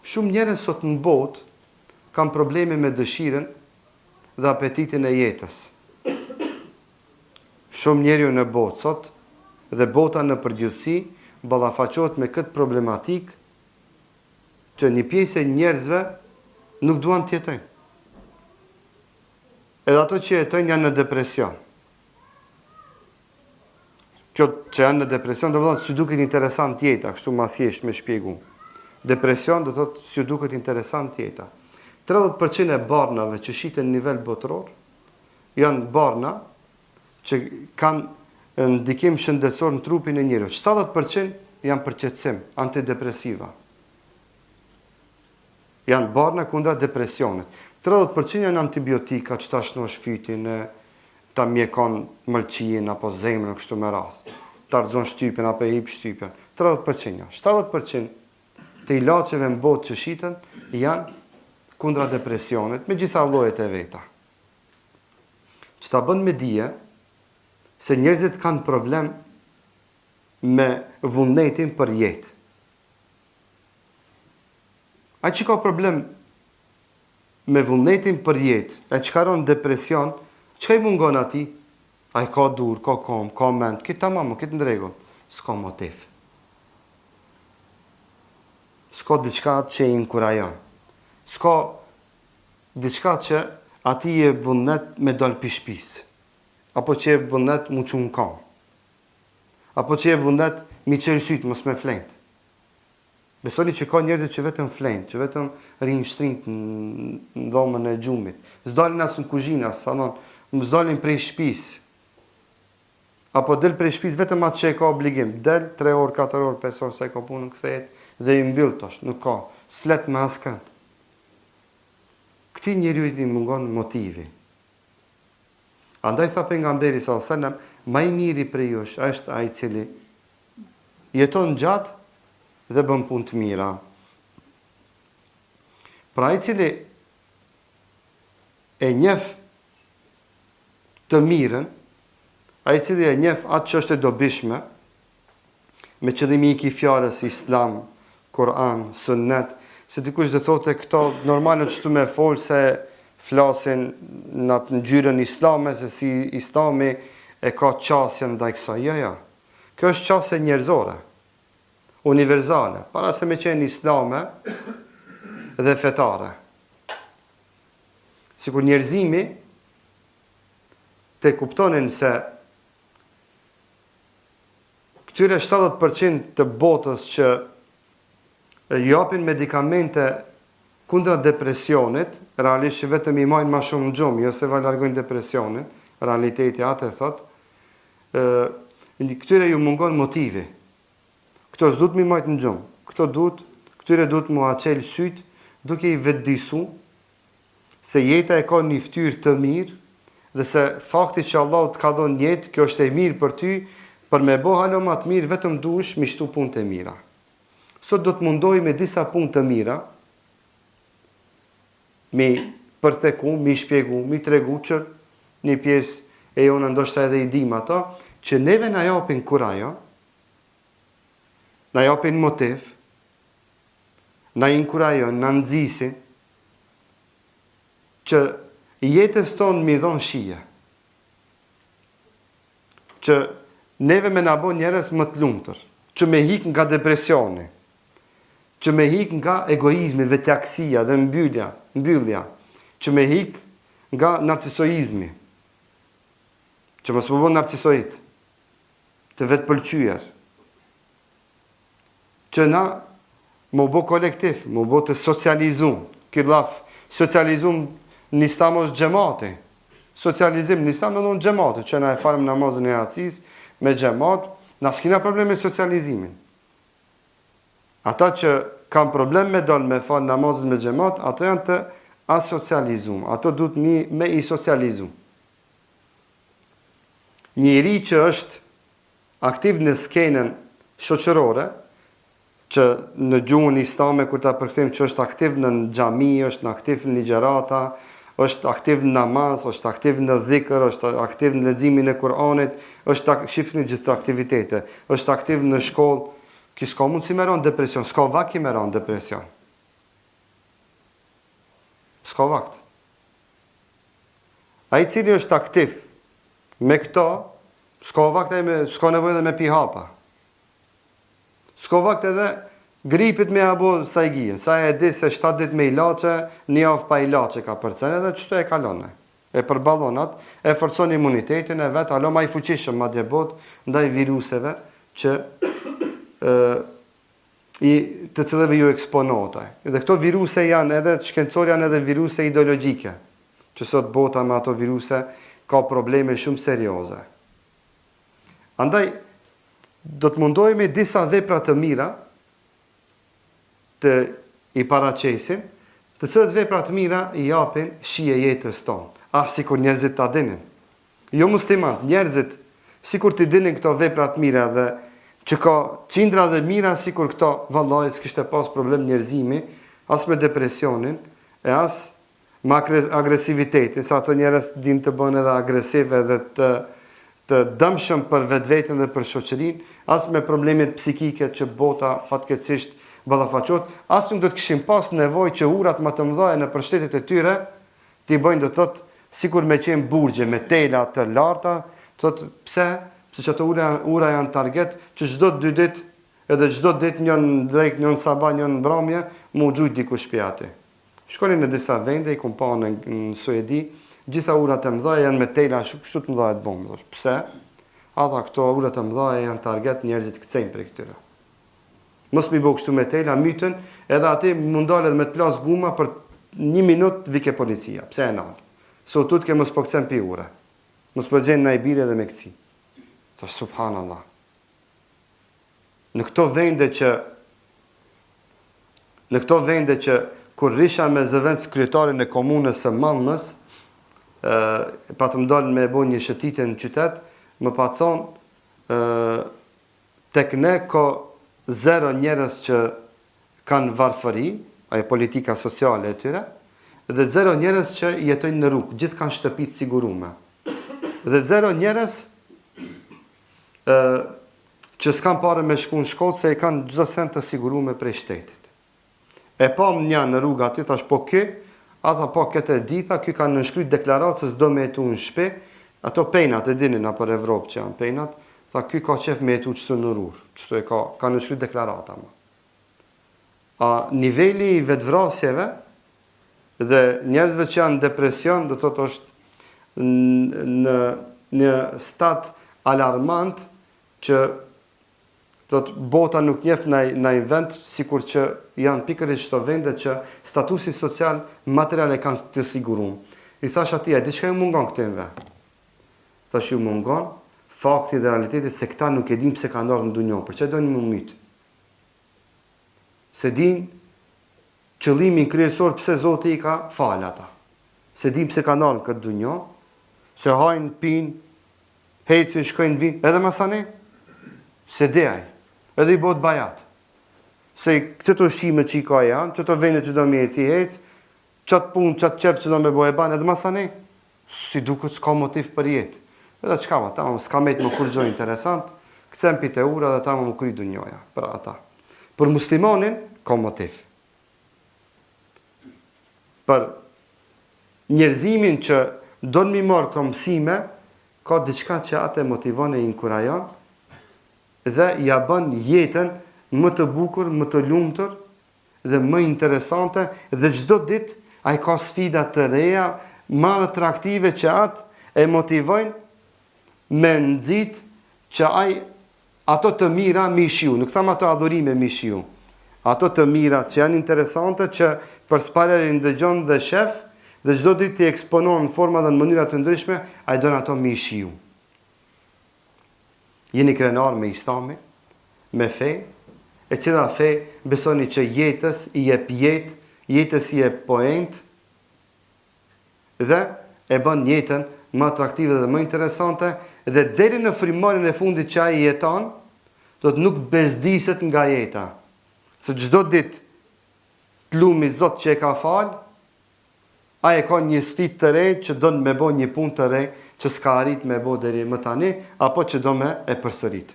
Shumë njerëz sot në botë kanë probleme me dëshirën dhe apetitin e jetës. Shumë njerëz në botë sot dhe bota në përgjithësi ballafaqohet me këtë problematik që një pjesë e njerëzve nuk duan të jetojnë. Edhe ato që jetojnë janë në depresion. Kjo që janë në depresion, do të thotë si duket interesant jeta, kështu ma thjesht me shpjegu. Depresion do të thotë si duket interesant jeta. 30% e barnave që shiten në nivel botëror janë barna që kanë ndikim shëndetësor në trupin e njerëzit. 70% janë për qetësim, antidepresiva. Janë barna kundra depresionit. 30% janë antibiotika që ta shnosh fytin, ta mjekon mëlçijin apo zemrën kështu me radhë. Ta rrezon shtypin apo e hip shtypin. 30% janë. 70% të ilaçeve në botë që shiten janë kundra depresionit, me gjitha llojet e veta. Që ta bën me dije se njerëzit kanë problem me vullnetin për jetë. Ai që ka problem me vullnetin për jetë, e që ka ronë depresion, që ka i mungon ati? Ai ka dur, ka kom, ka mend, këtë tamam, këtë në rregull, s'ka motiv. S'ka diçka që i inkurajon. S'ka diçka që ati je vullnet me dal pishpis. Apo që je vullnet mu qunë kam. Apo që je vullnet mi qërë sytë, mos me flejt. Besoni që ka njerëzit që vetëm flejt, që vetëm rinë shtrint në dhomën e gjumit. S'dalin asë në kuzhina, s'dalin prej shpis. Apo del prej shpis vetëm atë që e ka obligim. Del 3 orë, 4 orë, 5 orë, se e ka punën këthejt, dhe i mbyll tash, nuk ka. S'flet me askënd. Këti njerëzit i mungon motivi. Andaj tha pejgamberi sallallahu alajhi wasallam, më i miri prej jush është ai i cili jeton gjatë dhe bën punë të mira. Pra ai i cili e njeh të mirën, ai i cili e njeh atë që është e dobishme, me qëllimi i fjalës Islam, Kur'an, Sunnet, se dikush dhe thotë këto normale që tu me folë se flasin në ngjyrën islame, se si islami e ka qasjen ndaj kësaj. Jo. Kjo është qasje njerëzore, universale, para se me qenë islame dhe fetare. Sikur njerëzimi te kuptonin se këtyre 70% të botës që japin medikamente kundra depresionit, realisht që vetëm i majnë ma shumë në gjumë, jo se va largojnë depresionin, realiteti atë e thot, këtyre ju mungon motivi. Këto s'duhet mi majtë në gjumë, këtyre duhet mu aqel syt, duke i vetëdisu se jeta e ka një ftyrë të mirë, dhe se fakti që Allah të ka dhënë jetë, kjo është e mirë për ty, për me bo halo ma të mirë, vetëm duhesh mi shtu punë të mira. Sot do të mundoj me disa punë të mira, mi përtheku, mi shpjegu, mi tregu që një pjesë e jona ndoshta edhe i dim ato, që neve na japin kurajo, na japin motiv, na inkurajon, na nxisin, që jetës tonë mi dhon shije. Që neve me na bo njerëz më të lumtur, që me hik nga depresioni, që me hik nga egoizmi, vetjaksia dhe mbyllja, që me hik nga narcisoizmi, që mos më bo narcisoid, të vetë pëlqyer, që na më bo kolektiv, më bo të socializum, këtë laf, socializum në islam është gjemati, socializim në islam në gjemati, që na e falim namazën e acis me gjemat, na s'kina problem me socializimin. Ata që kanë problem me dalë me falë namazën me gjemat, ato janë të asocializum, ato duhet me i socializum. Njëri që është aktiv në skenën shoqërore, që në gjuhën islame, kur ta përkthejmë që është aktiv në xhami, është aktiv në ligjerata, është aktiv në namaz, është aktiv në dhikr, është aktiv në leximin e Kur'anit, është shifni gjithë të aktivitete, është aktiv në shkollë, ki s'ka mund si me ronë depresion, s'ka vaki me ronë depresion. s'ka vakt. Ai cili është aktiv me këto, s'ka vakt s'ka nevojë edhe me pi hapa. S'ka vakt edhe gripit me abo sa i gije. Sa e di se 7 dit me ilaçe, një javë pa ilaçe ka përcen edhe çto e kalon. E përballonat, e forcon imunitetin e vet, alo më i fuqishëm madje bot ndaj viruseve që të cilëve ju eksponohet. Dhe këto viruse janë edhe shkencorë, janë edhe viruse ideologjike, që sot bota me ato viruse ka probleme shumë serioze. Andaj, do të mundohemi disa vepra të mira të i paraqesim, të cilët vepra të mira i japin shije jetës tonë. Sikur njerëzit ta dinin. Jo musliman, njerëzit, sikur të dinin këto vepra të mira dhe që ka qindra dhe mira, sikur këto, vallaj, s'kishte pas problem njerëzimi, as me depresionin, e as me agresivitetin, sa ato njerëz din të bënë edhe agresive dhe të dëmshëm për vetveten dhe për shoqërinë, as me problemet psikike që bota fatkeqësisht ballafaqohet, as nuk do të kishim pas nevojë që urat më të mëdha në shtetet e tyre t'i bëjnë, do të thotë, sikur me qenë burgje, me tela të larta, thotë pse? Sepse ato ura janë target që çdo 2 ditë, edhe çdo ditë njën drejk, njën sabah, njën mbrëmje, mu gjujt dikush shpjati. Shkoni në disa vende, i kom pa në Suedi, gjitha urat e mëdha janë me tela kështu të mëdha të bombë. Pse? Ata këto urat e mëdha janë target, njerëzit kthejnë për këtyre. Mos mi bëu kështu me tela, mytën, edhe aty mundalet me të plas guma për 1 minutë vike policia. Pse e nal? So tut ke mos po kthejnë pi ure. Mos po gjen në ibire dhe me këci. Subhanallah. Në këto vende që kur risha me zëvendës kryetarin e komunës së Malmës, pa të mdalën me e bo një shëtitje në qytet, më pa thonë, tek ne ka 0 njerëz që kanë varfëri, ajo politika sociale e tyre, dhe 0 njerëz që jetojnë në rrugë, gjithë kanë shtëpi të sigurume. Dhe 0 njerëz që s'kan pare me shku në shkollë, se e kanë çdo sent të sigurume prej shtetit. E pam një në rrugë aty, thash po ky, ata po këtë e ditha, ky kanë nënshkryt deklaratë se s'do me jetu në shtëpi, ato penat e dinin apër Evropë që janë penat, tha ky ka qef me jetu qëtu në rrugë, qëtu e ka nënshkryt deklarata ma. A niveli i vetvrasjeve dhe njerëzve që janë depresion, do të thotë është në një stat alarmant, që bota nuk njeh në vend, sikur që janë pikërisht çdo vende që statusi social material e kanë të siguruar. I thash atij, diçka ju mungon këtëve. Thash ju mungon fakti dhe realiteti se këta nuk e din pse kanë ardhur në dunjë. Për çfarë donin më myt? Se din qëllimin kryesor pse Zoti i ka fal ata. Se din pse kanë ardhur në këtë dunjë, se hajnë, pinë, hecin, shkojnë, vinë, edhe masane, se deaj, edhe i bot bajat. Se qëto shime që i ka janë, qëto vende që do me eci hec, qatë punë, qatë qef që do me bo e banë, edhe masane, si duket s'ka motiv për jetë. Edhe qka ma, ta s'ka mejtë më kur gjoj interesant, këcem pite ura dhe ta më kry dunjoja, për ata. Për muslimonin, ka motiv. Për njerëzimin që do në mi marë ka mësime, ka diçka që atë e motivon e inkurajon, dhe ja bën jetën më të bukur, më të lumtur dhe më interesante, dhe çdo ditë ai ka sfida të reja, më atraktive që atë e motivojnë me nxit që ai ato të mira mi shiu, nuk tham ato adhurime mi shiu. Ato të mira që janë interesante që përspararin dëgjon dhe shef dhe çdo ditë t'i eksponon në forma dhe në mënyra të ndryshme, ai don ato mi shiu. Jeni krenar me Islami, me fe, e cila fe besoni që jetës i jep jetë, jetës i jep poent, dhe e bën jetën më atraktive dhe më interesante, dhe deri në frymëmarrjen e fundit që ai jeton, do të nuk bezdiset nga jeta. Se çdo ditë të lumi Zot që e ka fal, ai e ka një sfidë të re që do me bë një punë të re që s'ka arrit me bo deri më tani, apo që do me e përsërit.